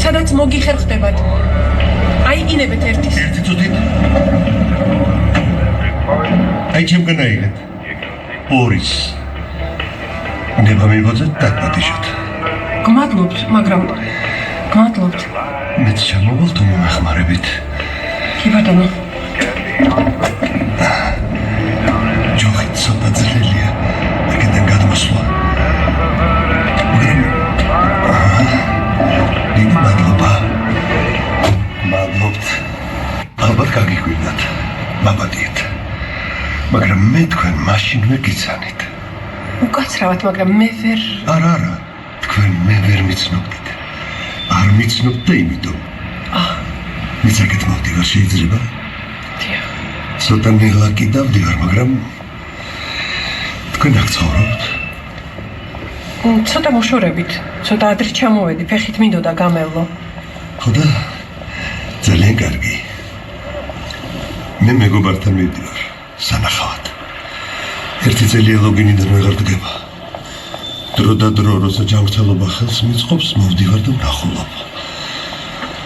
სადაც მოგიხერხდებათ. აიყინებეთ ერთის. ერთი წუთით. აი ჩემგან აიღეთ. ორის. ნება მიბოძეთ დაგპატიჟოთ. გმადლობთ, მაგრამ გმადლობთ. მეც ჩამოვალ თუ მომეხმარებით. კი ბატონო. ჯოხი ცოტა ძლელია. აქედან გადმოსვლა. დიდი მადლობა. მადლობთ. ალბათ გაგიგვინდათ. მაბადიეთ. მაგრამ მე თქვენ მაშინვე გიცანით. უკაცრავად, მაგრამ მე ვერ. არა. თქვენ მე ვერ მიცნობდით. არ მიცნობთ და იმიტომ. მიცაკეთ მოვდივარ შეიძლება? დიახ. ცოტა ნელა კი დავდივარ, მაგრამ თქვენ აქ ცხოვრობთ? ცოტა მოშორებით, ცოტა ადრე ჩამოვედი, ფეხით მინდოდა გამევლო. ხო და ძალიან კარგი. მე მეგობართან მივდივარ, სანახავად. ერთი წელია ლოგინიდან ვეღარ დგება. დრო და დრო, როცა ჯანმრთელობა ხელს მიწყობს, მოვდივარ და ვნახულობ.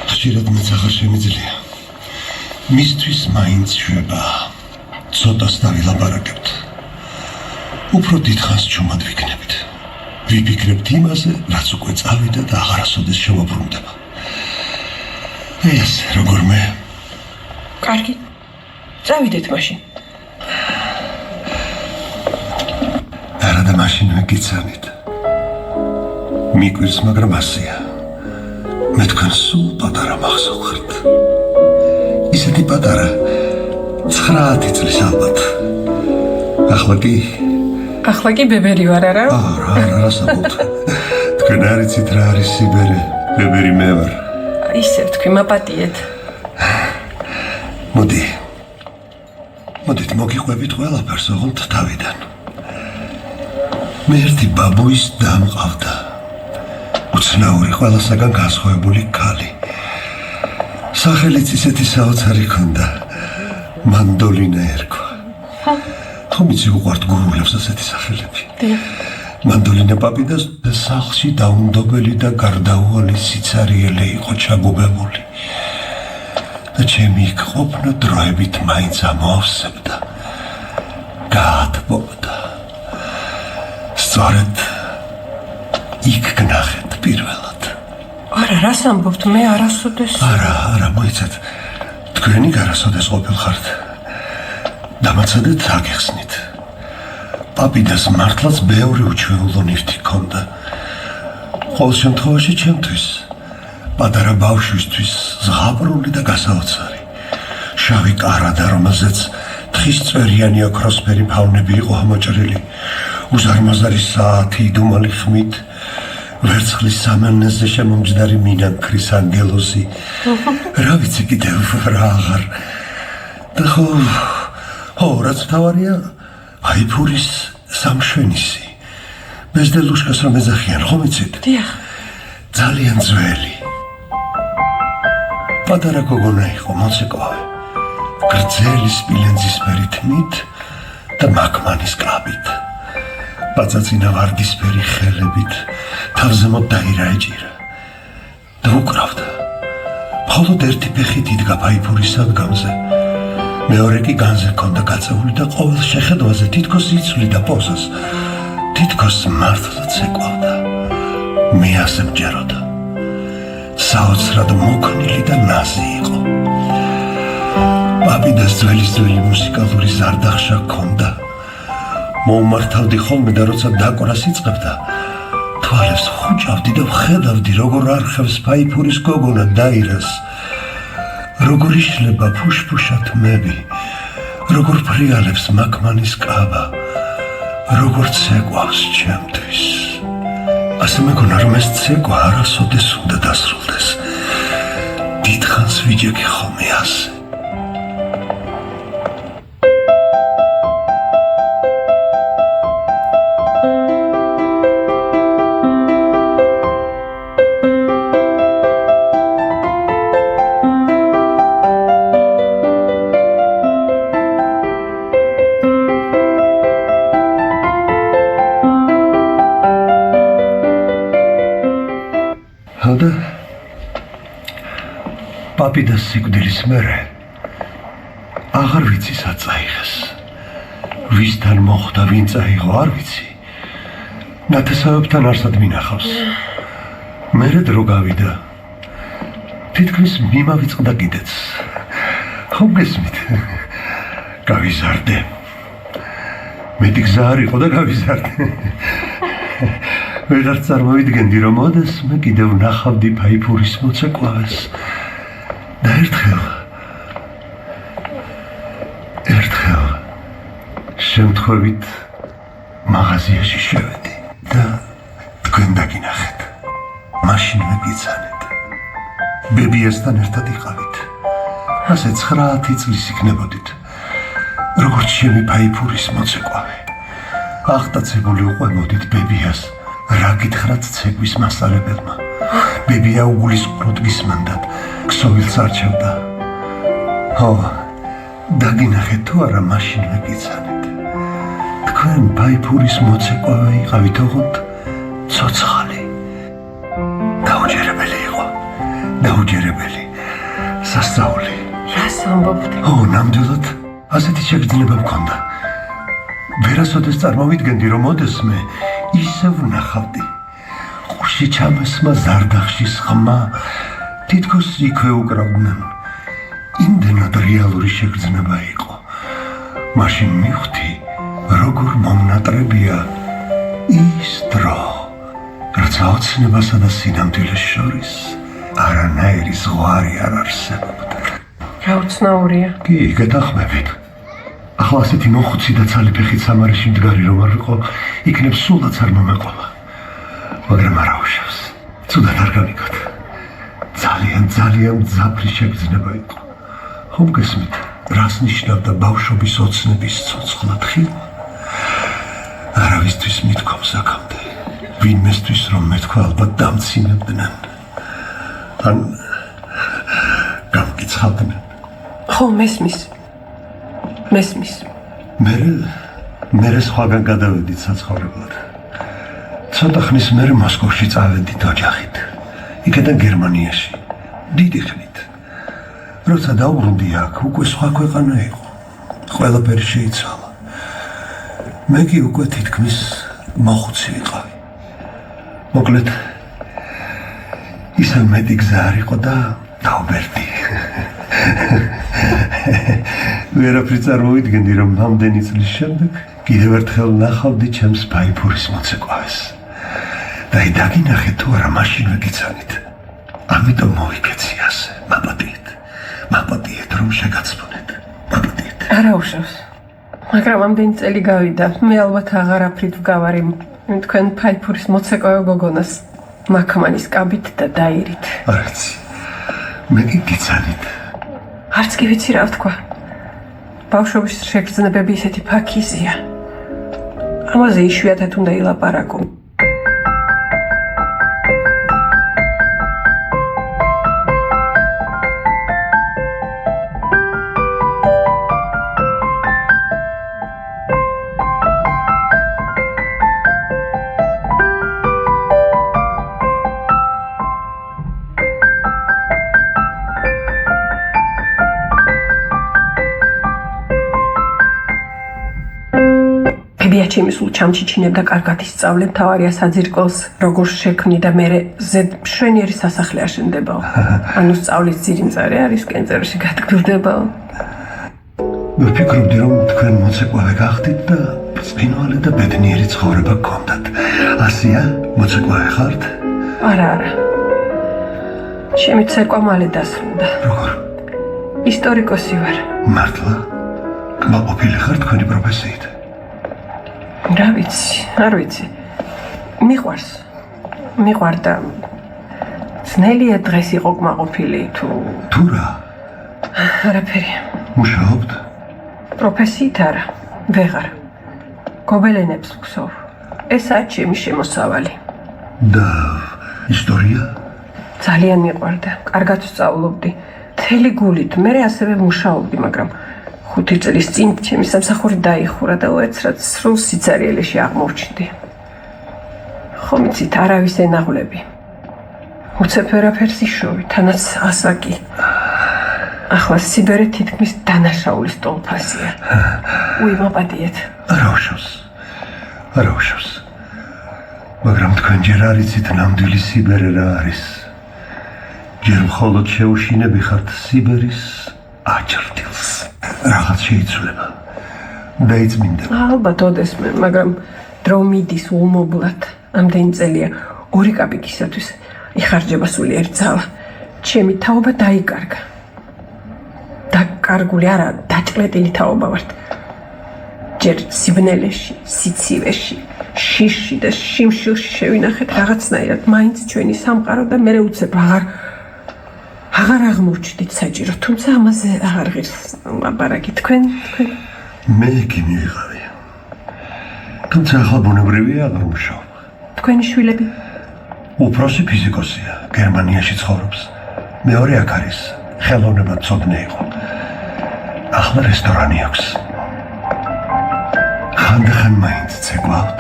ხშირად მეც აღარ შემიძლია. მისთვის მაინც შვება. ცოტას დავილაპარაკებთ. უფრო დიდხანს ჩუმად ვიქნებით. ვიფიქრებთ იმაზე, რაც უკვე წავიდა და აღარასოდეს შემოbrunდება. ეს როგორმე? კარგი. წავიდეთ მაშინ. არა და მაშინვე გიცანით. მიკვირს, მაგრამ ასია. მე თქვენ სულ პატარა მახსოვხართ. ისეთი პატარა 9 წლის ალბათ. ახლა კი ბებერი ვარ, არა? არა, საბუთ. თქვენ არ იცით რა არის სიბერე, ბებერი მე ვარ. ისევ თქვი მაპატიეთ. მოდით მოგიყვებით ყველაფერს ოღონდ თავიდან. მე ერთი ბაბუის და მყავდა. უცნაური ყველასაგან განსხვავებული ქალი. სახელიც ისეთი საოცარი ჰქონდა. მანდოლინა ერქვა. ხომ იცი უყვართ გურულებს ასეთი სახელები. მანდოლინა პაპიდას სახლში დაუნდობელი და გარდაუვალი სიცარიელე იყო ჩაგუბებული. და ჩემი იქ ყოფნა დროებით მაინც ამოავსებდა. გაათბობდა. სწორედ იქ გნახეთ პირველად. არა, რას ამბობთ, მე არასოდეს. არა, მოიცათ. თქვენი არასოდეს ყოფილხართ. დამაცადეთ აგეხსნით. პაპიდას მართლაც ბევრი უჩვეულო ნივთი ჰქონდა. ყოველ შემთხვევაში ჩემთვის, პატარა ბავშვისთვის ზღაპრული და გასაოცარი. შავი კარადა, რომელზეც თხისწვერიანი ოქროსფერი ფავნები იყო ამოჭრილი, უზარმაზარი საათი იდუმალი ხმით, ვერცხლის სამანაზე შემომჯდარი მინანქრის ანგელოზი. რა ვიცი კიდევ რა აღარ. და ხო, რაც მთავარია, აიფურის სამშვენისი. ბეზდელუშკას რომ ეძახიან, ხომ იცით? დიახ. ძალიან ძველი. პატარა გოგონა იყო, მოცეკვავე. გრძელი სპილენძისფერი თმით და მაკმანის კაბით. ბაწაწინა ვარდისფერი ხელებით, თავზემოთ დაირა ეჭირა. და უკრავდა. მხოლოდ ერთი ფეხით იდგა ფაიფურის სადგამზე. მეორე კი განზე ჰქონდა გაწეული და ყოველ შეხედვაზე თითქოს იცვლიდა პოზას. თითქოს მართლაც ეკვავდა. მე ასე მჯეროდა. საოცრად მოქნილი და ნაზი იყო. პაპიდას ძველი მუსიკალური ზარდახშა ჰქონდა. მოუმართავდი ხოლმე და როცა დაკვრას იწყებდა, თვალებს ხუჭავდი და ვხედავდი, როგორ არხევს ფაიფურის გოგონა დაირას. როგორ იშლება ფუშფუშა თმები, როგორ ფრიალებს მაკმანის კაბა, როგორ ცეკვავს ჩემთვის. ასე მეგონა, რომ ეს ცეკვა არასოდეს უნდა დასრულდეს. დიდხანს ვიჯექი ხოლმე ასე. პაპი და სიკვდილის მერე აღარ ვიცი სად წაიღეს. ვისთან მოხვდა, ვინ წაიღო, არ ვიცი. ნათესავებთან არსად მინახავს. მერე დრო გავიდა. თითქმის მიმავიწყდა კიდეც. ხომ გესმით? გავიზარდე. მეტი გზა არ იყო და გავიზარდე. ვეღარ წარმოვიდგენდი, რომ ოდესმე კიდევ ნახავდი ფაიფურის მოცეკვავეს. და ერთხელ შემთხვევით მაღაზიაში შევედი და თქვენ დაგინახეთ. მაშინვე გიცანეთ. ბებიასთან ერთად იყავით. ასე 9 წლის იქნებოდით. როგორც ჩემი ფაიფურის მოცეკვავე. აღტაცებული უყვებოდით ბებიას, რა გითხრათ ცეკვის მასწავლებელმა. ბებია უგულისხმოდ გისმენდათ. ქსოვილს არჩევდა. ხო, დაგინახეთ თუ არა მაშინვე გიცანეთ. თქვენ ფაიფურის მოცეკვავე იყავით ოღონდ ცოცხალი. დაუჯერებელი იყო. დაუჯერებელი. სასწაული. რას ამბობთ? ო, ნამდვილად ასეთი შეგრძნება მქონდა. ვერასოდეს წარმოვიდგენდი, რომ ოდესმე ისევ ვნახავდი. ყურში ჩამესმა ზარდახშის ხმა თითქოს იქვე უკრავდნენ. იმდენად რეალური შეგრძნება იყო. მაშინ მივხვდი, როგორ მომნატრებია ის დრო, რაც აოცნებასა და სინამდვილეს შორის არანაირი ზღვარი არ არსებობდა. რა უცნაურია. კი, გეთანხმებით. ახლა ასეთი მოხუცი და ცალი ფეხით სამარაში მდგარი რომ არ ვიყო, იქნებ სულაც არ მომეყოლა. მაგრამ არა უშავს. ცუდად არ გამიგოთ. ძალიან მძაფრი შეგრძნება იყო. ხომ გესმით, რას ნიშნავდა ბავშვობის ოცნების ცოცხლად ხილვა? არავისთვის მithქვავს აქამდე. ვინმესთვის რომ მეთქვა, ალბათ დამცინებდნენ. ან გამკიცხავდნენ. ხო, მესმის. მერე სხვაგან გადავედით საცხოვრებლად. ცოტა ხნის მერე მოსკოვში წავედით ოჯახით. იქედან გერმანიაში. დიდი ხნით. როცა დავბრუნდი აქ, უკვე სხვა ქვეყანა იყო. ყველაფერი შეიცვალა. მე კი უკვე თითქმის მოხუცი ვიყავი. მოკლედ, ისევ მეტი გზა არ იყო და დავბერდი. ვერაფრი წარმოვიდგენდი, რომ ამდენი წლის შემდეგ კიდევ ერთხელ ნახავდი ჩემს ფაიფურის მოცეკვავეს. და დაგინახეთ თუ არა მაშინვე გიცანით. ამიტომ მოვიქეცი ასე. მაპატიეთ რომ შეგაცმუნეთ. მაპატიეთ. არა უშავს. მაგრამ ამდენი წელი გავიდა. მე ალბათ აღარაფრით ვგავარ იმ თქვენ ფაიფურის მოცეკვავე გოგონას მაქმანის კაბით და დაირით. არც. მე კი გიცანით. არც კი ვიცი რა ვთქვა. ბავშვობის შეგრძნებები ისეთი ფაქიზია. ამაზე იშვიათად უნდა ილაპარაკო. ბებია ჩემი სულ ჩამჩიჩინებდა, კარგად ისწავლე, მთავარია საძირკველს როგორ შექმნი და მე ზედ მშვენიერი სასახლე აშენდებაო. ანუ სწავლის ძირიმწარე არის, კენწერში გადგმდებაო. ვფიქრობდი, რომ თქვენ მოცეკვავე გახდით და წინვალე და ბედნიერი ცხოვრება გქონდათ. ასია, მოცეკვავე ხართ? არა. ჩემი ცეკვა მალე დასრულდა. როგორ? ისტორიკოსი ვარ. მართლა? კმაყოფილი ხარ თქვენი პროფესიით? რა ვიცი, არ ვიცი. მიყვარს და ძნელია დღეს იყო კმაყოფილი თუ თუ რა? არაფერი. მუშაობთ? პროფესიით არა, ვეღარ. გობელენებს ვხსოვ. ესაა ჩემი შემოსავალი. და ისტორია? ძალიან მიყვარდა, კარგად ვსწავლობდი. მთელი გულით, მე ასევე მუშაობდი, მაგრამ 5 წლის წინ ჩემი სამსახური დაიხურა და უეცრად სრულ სიცარიელეში აღმოჩნდი. ხომ იცით, არავის ენაღვლები. უცებ ვერაფერს იშოვი, თანაც ასაკი. ახლა სიბერე თითქმის დანაშაულის ტოლფასია. მაპატიეთ. არა უშავს. მაგრამ თქვენ ჯერ არ იცით ნამდვილი სიბერე რა არის. ჯერ მხოლოდ შეუშინები ხართ სიბერის აჭრდილს. რაღაც შეიცვლება. დაიწმინდება. ალბათ ოდესმე, მაგრამ დრო მიდის ულმობლად. ამდენი წელია 2 კაპიკისათვის იხარჯება სულიერი ძალა. ჩემი თაობა დაიკარგა. დაკარგული არა, დაჭლეტილი თაობა ვართ. ჯერ სიბნელეში, სიცივეში, შიში და შიმშილში შევინახეთ რაღაცნაირად მაინც ჩვენი სამყარო და მე უცებ აღარ აღმოჩნდით საჭირო, თუმცა ამაზე აღარ ღირს ლაპარაკი. თქვენ მე კი მივიღავი. თუმცა ახლა ბუნებრივია აღარ მუშაობ. თქვენი შვილები? უფროსი ფიზიკოსია, გერმანიაში ცხოვრობს. მეორე აქ არის, ხელოვნებად მცოდნე იყო. ახლა რესტორანი აქვს. ხანდახან მაინც ცეკვავთ?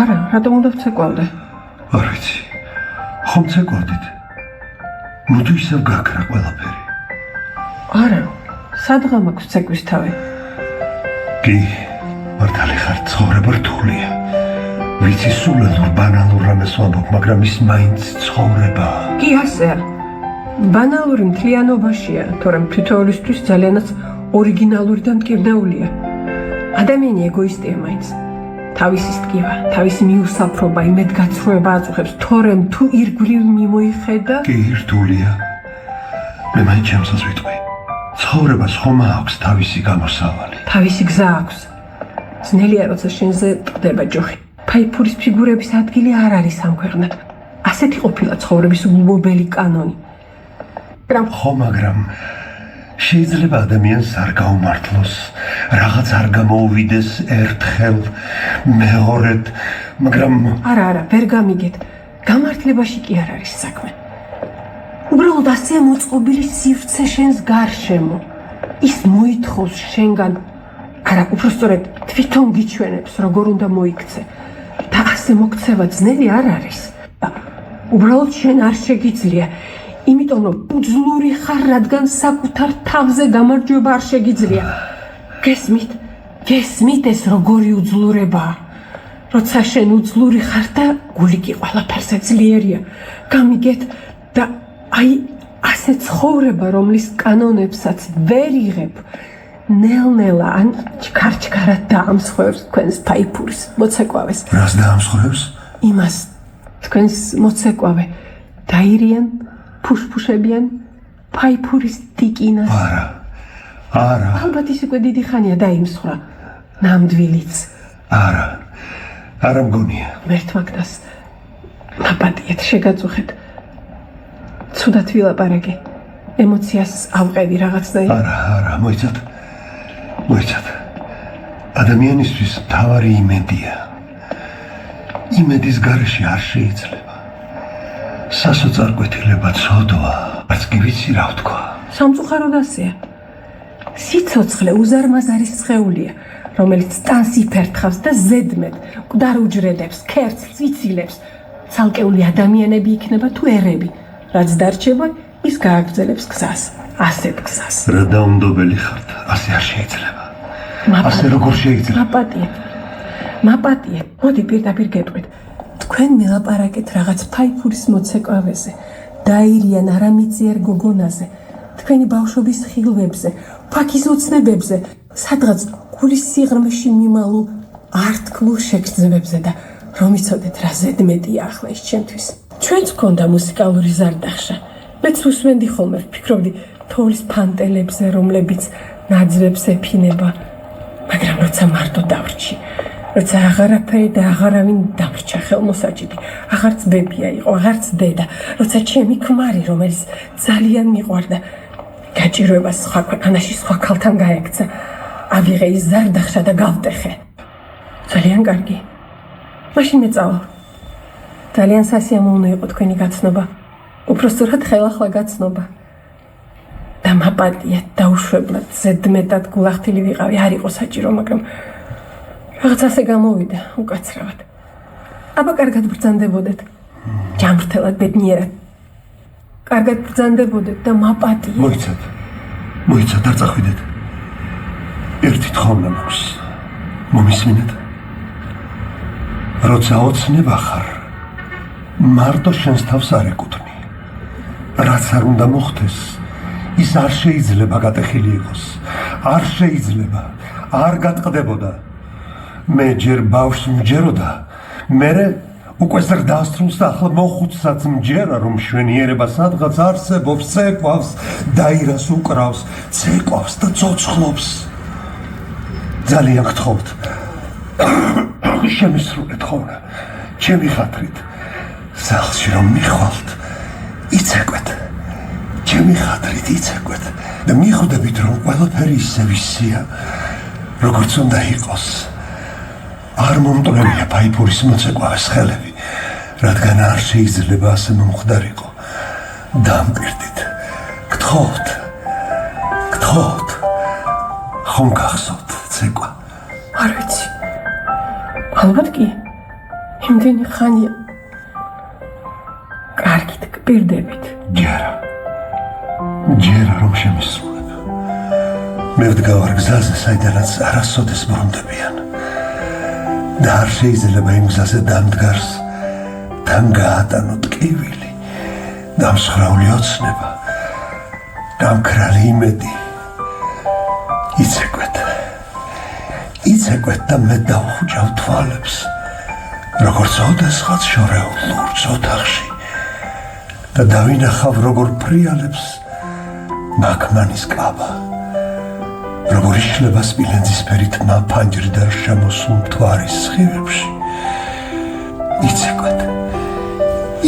არა, რატომ უნდა ვცეკვავდე? არ ვიცი. ხომ ცეკვავდით? ნუ თუ ისევ გაქრა ყველაფერი. არა, სადღა მაქვს ცეკვის თავი. კი, მართალი ხარ, ცხოვრება რთულია. ვიცი სულელურ ბანალურ რამეს ვამბობ, მაგრამ ის მაინც ცხოვრებაა. კი ასეა. ბანალური მთლიანობაშია, თორემ თითოეულისთვის ძალიანაც ორიგინალური და მტკივნეულია. ადამიანი ეგოისტია მაინც. თავისი ტკივა, თავისი მიუსაფრობა, იმედგაცრუება აწუხებს, თორემ თუ ირგვლივ მიმოიხედა. კი, რთულია. მე მაინც ჩემსაც ვიტყვი. ცხოვრებას ხომ აქვს თავისი გამოსავალი. თავისი გზა აქვს. ძნელია, როცა შენზე ტყდება ჯოხი. ფაიფურის ფიგურების ადგილი არ არის ამ ქვეყნად. ასეთი ყოფილა ცხოვრების ულმობელი კანონი. მაგრამ შეიძლება ადამიანს არ გაუმართლოს, რაღაც არ გამოუვიდეს ერთხელ, მეორედ, მაგრამ არა, ვერ გამიგეთ. გამართლებაში კი არ არის საქმე. უბრალოდ ასე მოწყობილი სივრცე შენს გარშემო. ის მოითხოვს შენგან, არა, უბრალოდ თვითონ გიჩვენებს, როგორ უნდა მოიქცე. და ასე მოქცევა ძნელი არ არის. უბრალოდ შენ არ შეგიძლია. იმიტომ რომ უძლური ხარ, რადგან საკუთარ თავზე გამარჯვება არ შეგიძლია. გესმით ეს როგორი უძლურებაა. როცა შენ უძლური ხარ და გული კი ყველაფერზე ძლიერია. გამიგეთ და ასე ცხოვრება, რომლის კანონებსაც ვერ იღებ, ნელ-ნელა ან ჩქარ-ჩქარად დაამსხვევს თქვენს ფაიფურის მოცეკვავეს. რას დაამსხვევს? იმას თქვენს მოცეკვავე დაირიან, ფუშფუშებიან, ფაიფურის ტიკინას. არა. ალბათ ის უკვე დიდი ხანია დაიმსხვრა. ნამდვილიც. არა მგონია. მერთმაგდას მაპატიეთ, შეგაწუხეთ. ცუდად ვილაპარაკე. ემოციას ავყევი რაღაცნაირად. არა, მოიცათ. ადამიანისთვის მთავარი იმედია. იმედის გარეშე არ შეიძლება. სასოწარკვეთილება ცოდვა, არც კი ვიცი რა ვთქვა. სამწუხაროდ ასეა. სიცოცხლე უზარმაზარი სხეულია, რომელიც ტანს იფერთხავს და ზედმეტ მკვდარ უჯრედებს, ქერცლს, იცილებს. ცალკეული ადამიანები იქნება თუ ერები. რაც დარჩება, ის გააგრძელებს გზას, ასეთ გზას. რა დაუნდობელი ხართ, ასე არ შეიძლება. ასე როგორ შეიძლება? მაპატიეთ, მოდი პირდაპირ გეტყვით. თქვენ მილაპარაკეთ რაღაც ფაიფურის მოცეკვავეზე, დაირიან არამიწიერ გოგონაზე, თქვენი ბავშვობის ხილვებზე, ფაქის ოცნებებზე, სადღაც გულის სიღრმეში მიმალულ არტკლულ შეგრძნებებზე და რომ იცოდეთ რა ზედმეტია ახლა ის ჩემთვის. ჩვენც გქონდა მუსიკალური ზარდახშა. მეც უსმენდი ხოლმე, ვფიქრობდი თოვლის ფანტელებზე, რომლებიც ნაძვებს ეფინება, მაგრამ როცა მარტო დავრჩი, როცა აღარაფერი და აღარავინ დამრჩა ხელმოსაჭიდი, აღარც ბებია იყო, აღარც დედა, როცა ჩემი ქმარი, რომელიც ძალიან მიყვარდა, გაჭირვებას სხვა ქვეყანაში სხვა ქალთან გაექცა, ავიღე ის ზარდახშა და გავტეხე. ძალიან კარგი. მაშინ მეწავალ. ძალიან სასიამოვნო იყო თქვენი გაცნობა. უпросторად ხელახლა გაცნობა. და მაპატია დაუშვებლად ზედმეტად გულახთილი ვიყავი, არ იყო საჭირო, მაგრამ რაღაც ასე გამოვიდა უკაცრავად. აბა კარგად ბრძანდებოდეთ. ჯამრთელად ბედნიერად. კარგად ბრძანდებოდეთ და მაპატია. მოიცათ, არ წახვიდეთ. ერთი თხოვნა მაქვს. მომისმინეთ? როცა ოცნება ხარ, მარტო შენს თავს არ ეკუთვნი. რაც არ უნდა მოხდეს, ის არ შეიძლება გატეხილი იყოს. არ შეიძლება, არ გატყდებოდა. მე ჯერ ბავშვს მჯეროდა, მერე უკვე ზრდასრულს და ახლა მოხუცსაც მჯერა, რომ მშვენიერება სადღაც არსებობს, ცეკვავს, დაირას უკრავს, ცეკვავს და ცოცხლობს. ძალიან გთხოვთ, შემისრულეთ ხოვნა, ჩემი ხათრით, სახლში რომ მიხვალთ, იცეკვეთ, ჩემი ხათრით იცეკვეთ და მიხვდებით, რომ ყველაფერი ისე ვისია, როგორც უნდა იყოს. არ მომტვრევია ფაიფურის მოცეკვავეს ხელები, რადგან არ შეიძლება ასე მომხდარიყო. დამპირდით, გთხოვთ, ხომ გახსოვთ ცეკვა? არ ვიცი. ალბათ კი. იმდენი ხანია. კარგით, გპირდებით. ჯერა რომ შემისრულებ. მე ვდგავარ გზაზე, საიდანაც არასოდეს ბრუნდებიან. და არ შეიძლება იმ გზაზე დამდგარს თან გაატანო ტკივილი, დამსხვრავლი ოცნება, დამქრალი იმედი. იცეკვეთ და მე დავხუჭავ თვალებს, როგორც ოდესღაც შორეულ ლურჯ ოთახში და დავინახავ, როგორ ფრიალებს მაკმანის კაბა, როგორ იშლება სპილენძისფერი თმა ფანჯრიდან შემოსულ მთვარის სხივებში.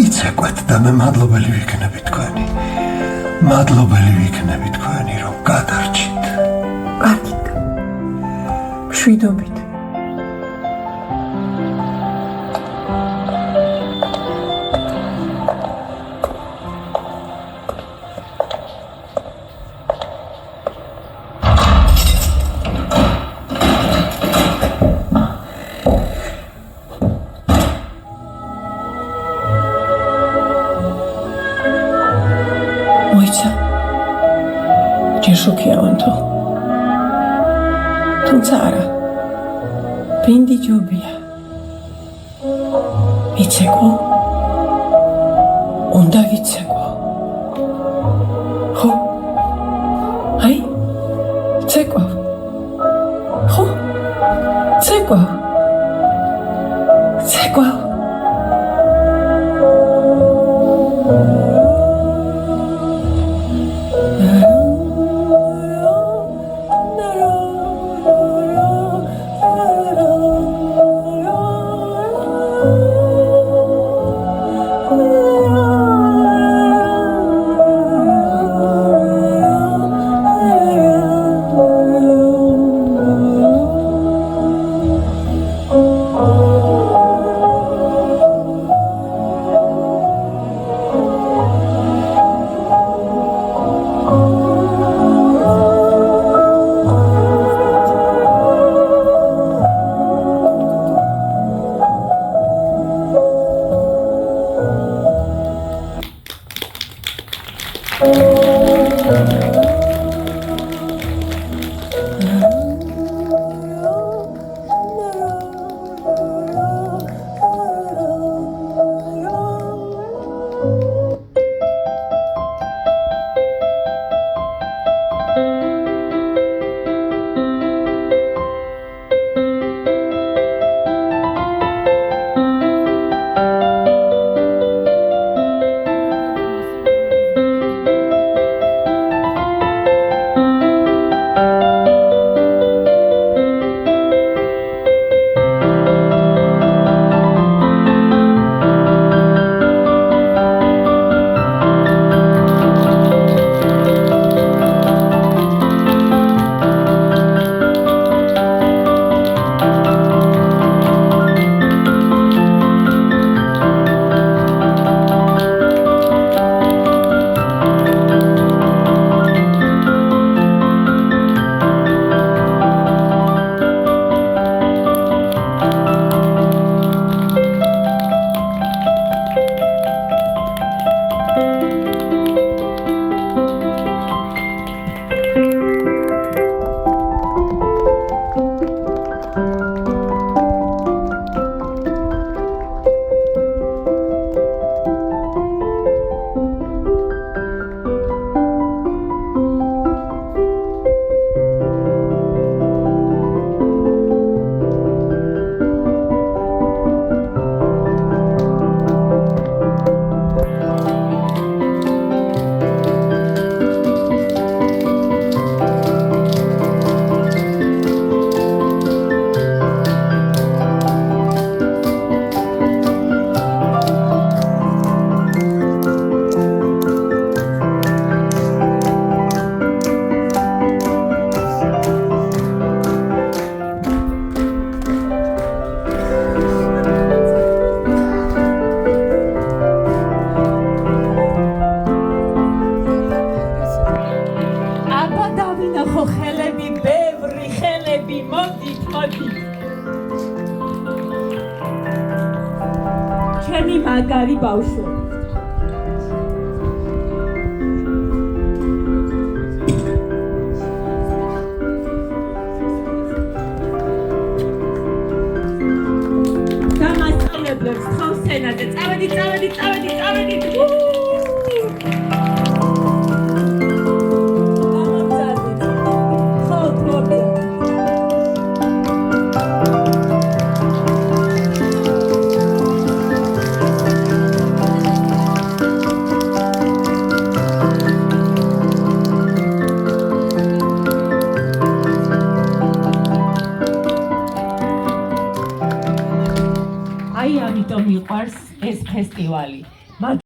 იცეკვეთ და მე მადლობელი ვიქნები თქვენი, რომ გადარჩით. კარგით. მშვიდობით. მოიცა. ჯერ შუქიავანთო. თუმცა არა. ბინდი ჯობია. ვიცეკვო. უნდა ვიცეკვო. ხო? აი? ცეკვავ. ხო? ცეკვავ. მოდი. ჩემი მაგარი ბავშვო. დამასწავლებლებს ხავს ენაზე. წავედით. აი ამიტომ მიყვარს ეს ფესტივალი.